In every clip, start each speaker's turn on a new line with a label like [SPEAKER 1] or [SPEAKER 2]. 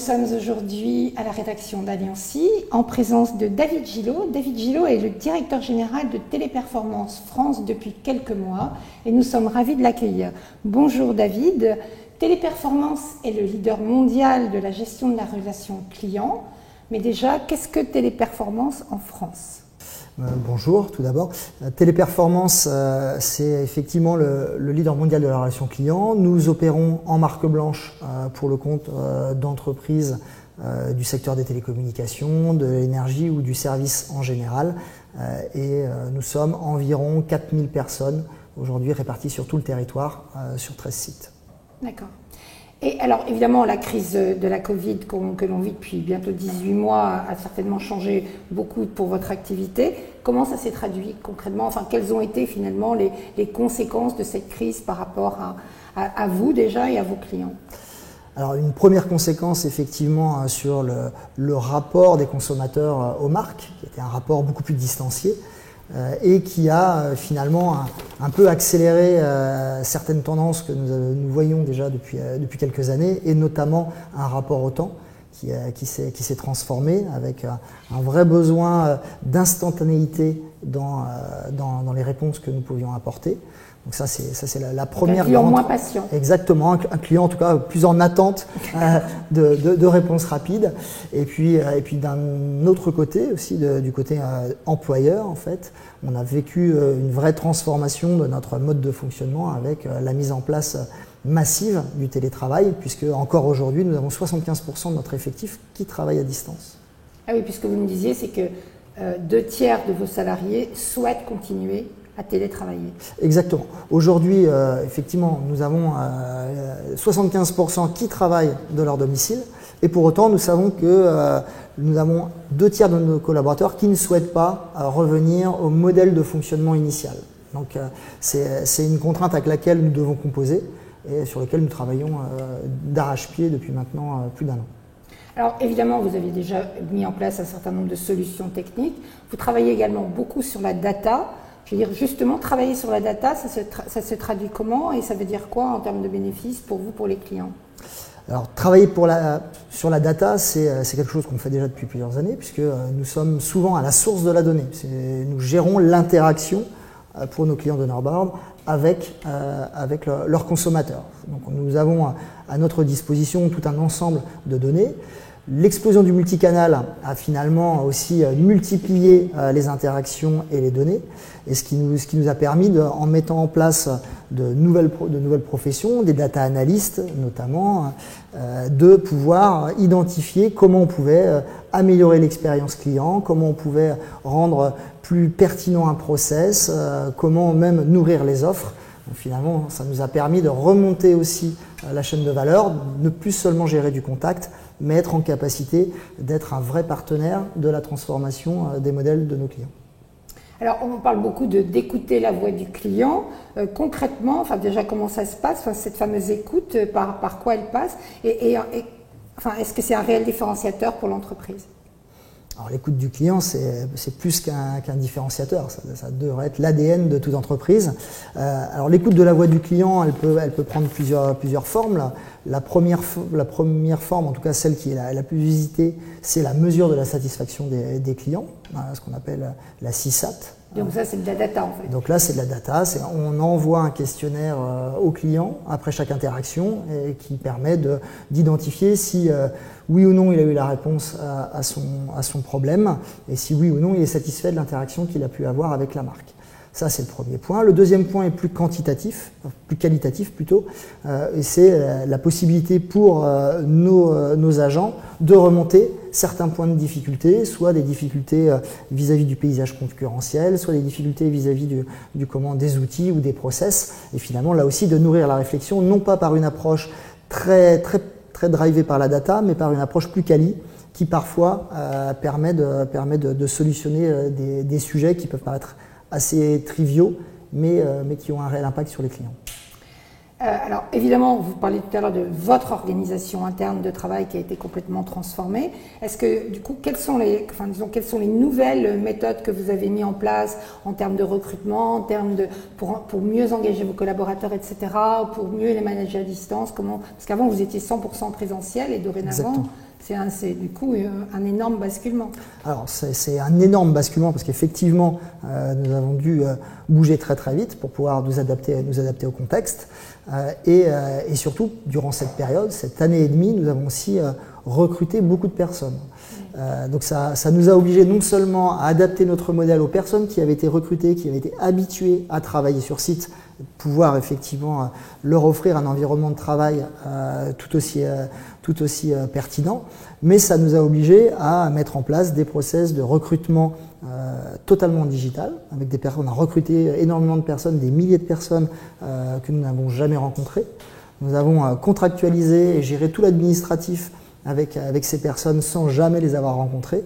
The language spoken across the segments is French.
[SPEAKER 1] sommes aujourd'hui à la rédaction d'Alliancy en présence de David Gillot. David Gillot est le directeur général de Téléperformance France depuis quelques mois et nous sommes ravis de l'accueillir. Bonjour David. Téléperformance est le leader mondial de la gestion de la relation client. Mais déjà, qu'est-ce que Téléperformance en France ?
[SPEAKER 2] Bonjour, tout d'abord. Téléperformance, c'est effectivement le leader mondial de la relation client. Nous opérons en marque blanche pour le compte d'entreprises du secteur des télécommunications, de l'énergie ou du service en général. Et nous sommes environ 4000 personnes aujourd'hui réparties sur tout le territoire, sur 13 sites.
[SPEAKER 1] D'accord. Et alors, évidemment, la crise de la Covid que l'on vit depuis bientôt 18 mois a certainement changé beaucoup pour votre activité. Comment ça s'est traduit concrètement? Enfin, quelles ont été finalement les conséquences de cette crise par rapport à vous déjà et à vos clients?
[SPEAKER 2] Alors, une première conséquence, effectivement, sur le rapport des consommateurs aux marques, qui était un rapport beaucoup plus distancié, et qui a finalement un peu accéléré certaines tendances que nous voyons déjà depuis quelques années, et notamment un rapport au temps qui s'est transformé avec un vrai besoin d'instantanéité dans les réponses que nous pouvions apporter. Donc ça c'est la première.
[SPEAKER 1] Un client moins patient.
[SPEAKER 2] Exactement, un client en tout cas plus en attente de réponses rapides. Et puis d'un autre côté aussi, du côté employeur en fait, on a vécu une vraie transformation de notre mode de fonctionnement avec la mise en place massive du télétravail, puisque encore aujourd'hui nous avons 75% de notre effectif qui travaille à distance.
[SPEAKER 1] Ah oui, puisque vous me disiez, c'est que 2/3 de vos salariés souhaitent continuer à télétravailler.
[SPEAKER 2] Exactement. Aujourd'hui, effectivement, nous avons 75% qui travaillent de leur domicile, et pour autant, nous savons que nous avons 2/3 de nos collaborateurs qui ne souhaitent pas revenir au modèle de fonctionnement initial. Donc, c'est une contrainte avec laquelle nous devons composer et sur laquelle nous travaillons d'arrache-pied depuis maintenant plus d'1 an.
[SPEAKER 1] Alors évidemment, vous avez déjà mis en place un certain nombre de solutions techniques. Vous travaillez également beaucoup sur la data. Je veux dire, justement, travailler sur la data, ça se traduit comment et ça veut dire quoi en termes de bénéfices pour vous, pour les clients?
[SPEAKER 2] Alors, travailler sur la data, c'est quelque chose qu'on fait déjà depuis plusieurs années, puisque nous sommes souvent à la source de la donnée. Nous gérons l'interaction pour nos clients de Norbound avec leurs consommateurs. Donc, nous avons à notre disposition tout un ensemble de données. L'explosion du multicanal a finalement aussi multiplié les interactions et les données, et ce qui nous a permis, en mettant en place de nouvelles professions, des data analystes notamment, de pouvoir identifier comment on pouvait améliorer l'expérience client, comment on pouvait rendre plus pertinent un process, comment même nourrir les offres. Donc finalement, ça nous a permis de remonter aussi la chaîne de valeur, ne plus seulement gérer du contact, mais être en capacité d'être un vrai partenaire de la transformation des modèles de nos clients.
[SPEAKER 1] Alors, on parle beaucoup d'écouter la voix du client. Concrètement, enfin déjà comment ça se passe, enfin, cette fameuse écoute, par quoi elle passe, enfin, est-ce que c'est un réel différenciateur pour l'entreprise?
[SPEAKER 2] Alors l'écoute du client, c'est plus qu'un différenciateur, ça devrait être l'ADN de toute entreprise. Alors l'écoute de la voix du client, elle peut prendre plusieurs formes. La première forme, en tout cas celle qui est la plus visitée, c'est la mesure de la satisfaction des clients, ce qu'on appelle la CSAT.
[SPEAKER 1] Donc ça, c'est de la data en fait.
[SPEAKER 2] Donc là, c'est de la data. On envoie un questionnaire au client après chaque interaction et qui permet d'identifier si oui ou non il a eu la réponse à son problème et si oui ou non il est satisfait de l'interaction qu'il a pu avoir avec la marque. Ça, c'est le premier point. Le deuxième point est plus quantitatif, plus qualitatif plutôt, et c'est la possibilité pour nos agents de remonter certains points de difficulté, soit des difficultés vis-à-vis du paysage concurrentiel, soit des difficultés vis-à-vis des outils ou des process, et finalement là aussi de nourrir la réflexion, non pas par une approche très drivée par la data, mais par une approche plus quali, qui parfois permet de solutionner des sujets qui peuvent paraître assez triviaux, mais qui ont un réel impact sur les clients.
[SPEAKER 1] Alors évidemment, vous parlez tout à l'heure de votre organisation interne de travail qui a été complètement transformée. Est-ce que du coup, quelles sont les nouvelles méthodes que vous avez mises en place en termes de recrutement, en termes pour mieux engager vos collaborateurs, etc., pour mieux les manager à distance? Parce qu'avant vous étiez 100% présentiel et dorénavant, C'est du coup un énorme basculement.
[SPEAKER 2] Alors c'est un énorme basculement parce qu'effectivement nous avons dû bouger très très vite pour pouvoir nous adapter au contexte et surtout durant cette période, cette année et demie, nous avons aussi recruté beaucoup de personnes. Donc ça nous a obligés non seulement à adapter notre modèle aux personnes qui avaient été recrutées, qui avaient été habituées à travailler sur site, pouvoir effectivement leur offrir un environnement de travail tout aussi pertinent, mais ça nous a obligés à mettre en place des process de recrutement totalement digital, avec des personnes. On a recruté énormément de personnes, des milliers de personnes que nous n'avons jamais rencontrées. Nous avons contractualisé et géré tout l'administratif avec ces personnes sans jamais les avoir rencontrées.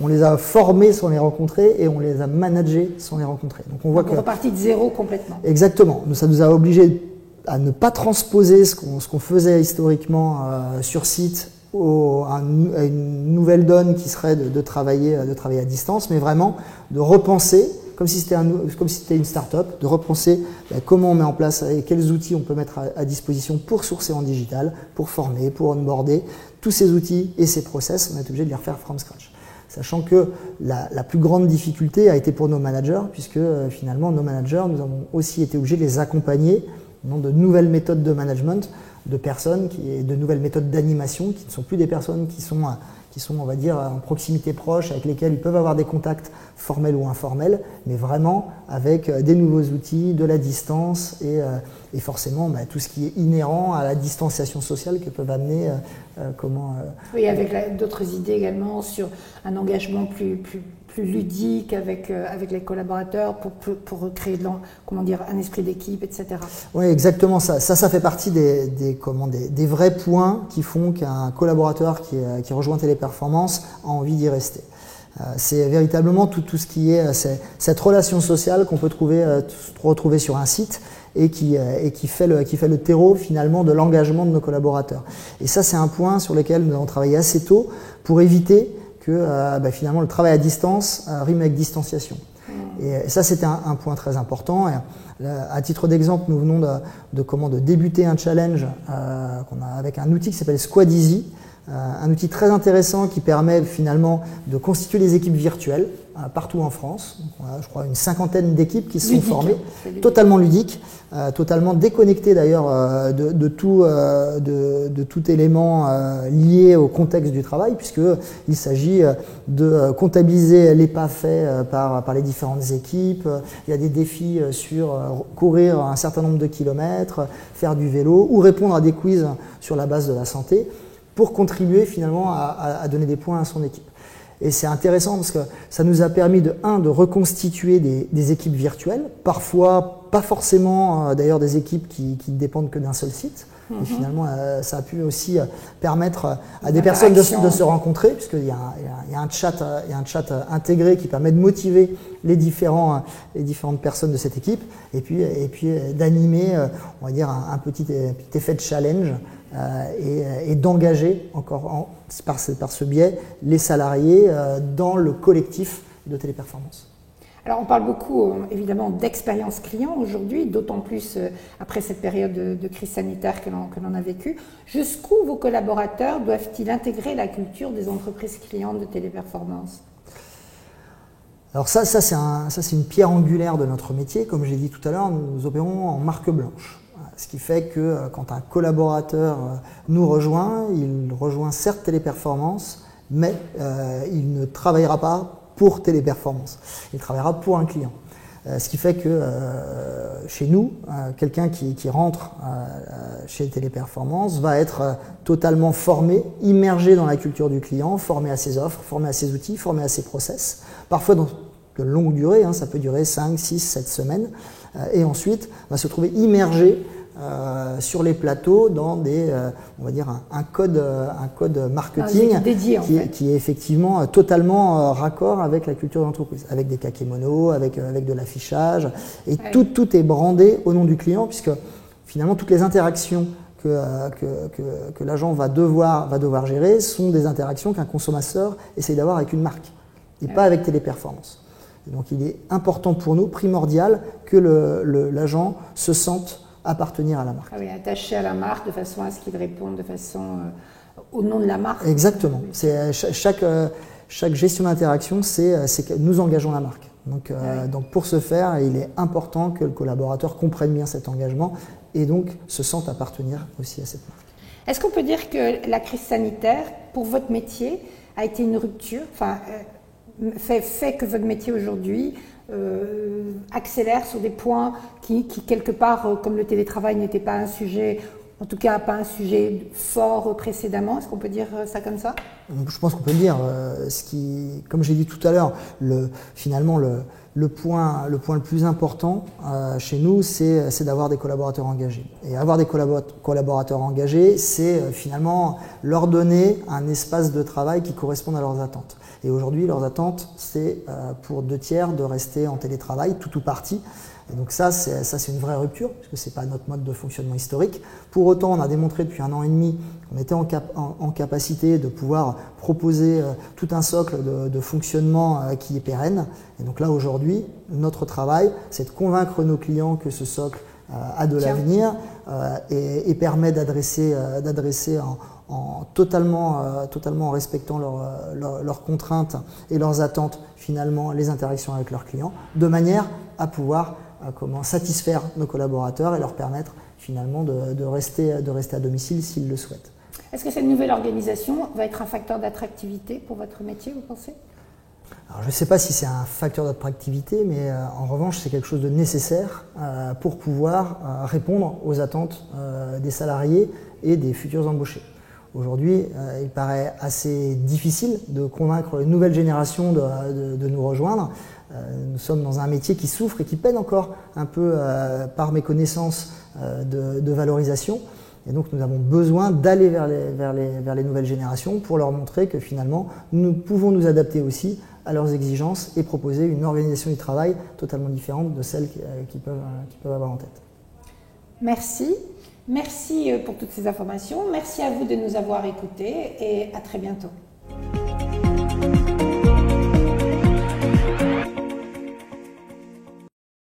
[SPEAKER 2] On les a formées sans les rencontrer et on les a managées sans les rencontrer. Donc on voit que
[SPEAKER 1] reparti de zéro complètement.
[SPEAKER 2] Exactement. Ça nous a obligés à ne pas transposer ce qu'on faisait historiquement sur site à une nouvelle donne qui serait de travailler à distance, mais vraiment de repenser, comme si c'était une start-up, de repenser comment on met en place et quels outils on peut mettre à disposition pour sourcer en digital, pour former, pour onboarder. Tous ces outils et ces process, on est obligé de les refaire from scratch. Sachant que la plus grande difficulté a été pour nos managers, puisque finalement nos managers, nous avons aussi été obligés de les accompagner dans de nouvelles méthodes de management, de personnes, de nouvelles méthodes d'animation, qui ne sont plus des personnes qui sont, on va dire, en proximité proche, avec lesquelles ils peuvent avoir des contacts formels ou informels, mais vraiment avec des nouveaux outils, de la distance et forcément tout ce qui est inhérent à la distanciation sociale que peuvent amener
[SPEAKER 1] Oui, avec d'autres idées également sur un engagement plus ludique avec les collaborateurs pour créer un esprit d'équipe, etc.
[SPEAKER 2] Oui, exactement ça. Ça fait partie des vrais points qui font qu'un collaborateur qui rejoint Téléperformance a envie d'y rester. C'est véritablement tout ce qui est cette relation sociale qu'on peut retrouver sur un site et qui fait le terreau finalement de l'engagement de nos collaborateurs. Et ça, c'est un point sur lequel nous avons travaillé assez tôt pour éviter que finalement le travail à distance rime avec distanciation. Et ça, c'était un point très important. Et, à titre d'exemple, nous venons de débuter un challenge avec un outil qui s'appelle Squadeasy, un outil très intéressant qui permet finalement de constituer des équipes virtuelles partout en France. Donc, on a, je crois, une cinquantaine d'équipes qui se sont formées, totalement ludiques, totalement déconnectées d'ailleurs de tout élément lié au contexte du travail, puisqu'il s'agit de comptabiliser les pas faits par les différentes équipes. Il y a des défis sur courir un certain nombre de kilomètres, faire du vélo ou répondre à des quiz sur la base de la santé, pour contribuer finalement à donner des points à son équipe. Et c'est intéressant parce que ça nous a permis de reconstituer des équipes virtuelles, parfois pas forcément d'ailleurs des équipes qui ne dépendent que d'un seul site. Et finalement, ça a pu aussi permettre à des personnes de se rencontrer, puisqu'il y a un chat intégré qui permet de motiver les différentes personnes de cette équipe, et puis d'animer, on va dire, un petit effet de challenge et d'engager encore par ce biais les salariés dans le collectif de Téléperformance.
[SPEAKER 1] Alors on parle beaucoup évidemment d'expérience client aujourd'hui, d'autant plus après cette période de crise sanitaire que l'on a vécue. Jusqu'où vos collaborateurs doivent-ils intégrer la culture des entreprises clientes de Téléperformance ?
[SPEAKER 2] Alors ça c'est une pierre angulaire de notre métier. Comme je l'ai dit tout à l'heure, nous opérons en marque blanche. Ce qui fait que quand un collaborateur nous rejoint, il rejoint certes Téléperformance, mais il ne travaillera pas pour Téléperformance. Il travaillera pour un client. Ce qui fait que chez nous, quelqu'un qui rentre chez Téléperformance va être totalement formé, immergé dans la culture du client, formé à ses offres, formé à ses outils, formé à ses process, parfois dans de longue durée, ça peut durer 5, 6, 7 semaines, et ensuite va se trouver immergé sur les plateaux dans on va dire un code marketing qui est effectivement totalement raccord avec la culture d'entreprise, avec des kakémonos, avec de l'affichage, et tout est brandé au nom du client, puisque finalement toutes les interactions que l'agent va devoir gérer sont des interactions qu'un consommateur essaie d'avoir avec une marque et pas avec Téléperformance. Et donc il est important pour nous, primordial, que l'agent se sente appartenir à la marque.
[SPEAKER 1] Ah oui, attaché à la marque de façon à ce qu'il réponde de façon au nom de la marque.
[SPEAKER 2] Exactement. Chaque gestion d'interaction, c'est que nous engageons la marque. Donc pour ce faire, il est important que le collaborateur comprenne bien cet engagement et donc se sente appartenir aussi à cette marque.
[SPEAKER 1] Est-ce qu'on peut dire que la crise sanitaire, pour votre métier, a été une rupture, fait que votre métier aujourd'hui accélère sur des points qui quelque part, comme le télétravail n'était pas un sujet, en tout cas pas un sujet fort précédemment, est-ce qu'on peut dire ça comme ça?
[SPEAKER 2] Je pense qu'on peut le dire. Comme j'ai dit tout à l'heure, finalement le point le plus important chez nous, c'est d'avoir des collaborateurs engagés. Et avoir des collaborateurs engagés, c'est finalement leur donner un espace de travail qui corresponde à leurs attentes. Et aujourd'hui, leurs attentes, c'est pour 2/3 de rester en télétravail, tout ou partie. Et donc ça, c'est une vraie rupture, parce que ce n'est pas notre mode de fonctionnement historique. Pour autant, on a démontré depuis 1 an et demi qu'on était en capacité de pouvoir proposer tout un socle de fonctionnement qui est pérenne. Et donc là, aujourd'hui, notre travail, c'est de convaincre nos clients que ce socle a de l'avenir et permet d'adresser totalement en respectant leurs contraintes et leurs attentes, finalement, les interactions avec leurs clients, de manière à pouvoir satisfaire nos collaborateurs et leur permettre finalement de rester à domicile s'ils le souhaitent.
[SPEAKER 1] Est-ce que cette nouvelle organisation va être un facteur d'attractivité pour votre métier, vous pensez?
[SPEAKER 2] Alors, je ne sais pas si c'est un facteur d'attractivité, mais en revanche, c'est quelque chose de nécessaire pour pouvoir répondre aux attentes des salariés et des futurs embauchés. Aujourd'hui, il paraît assez difficile de convaincre une nouvelle génération de nous rejoindre. Nous sommes dans un métier qui souffre et qui peine encore un peu par méconnaissance de valorisation. Et donc nous avons besoin d'aller vers les nouvelles générations pour leur montrer que finalement nous pouvons nous adapter aussi à leurs exigences et proposer une organisation du travail totalement différente de celle qu'ils peuvent avoir en tête.
[SPEAKER 1] Merci. Merci pour toutes ces informations. Merci à vous de nous avoir écoutés et à très bientôt.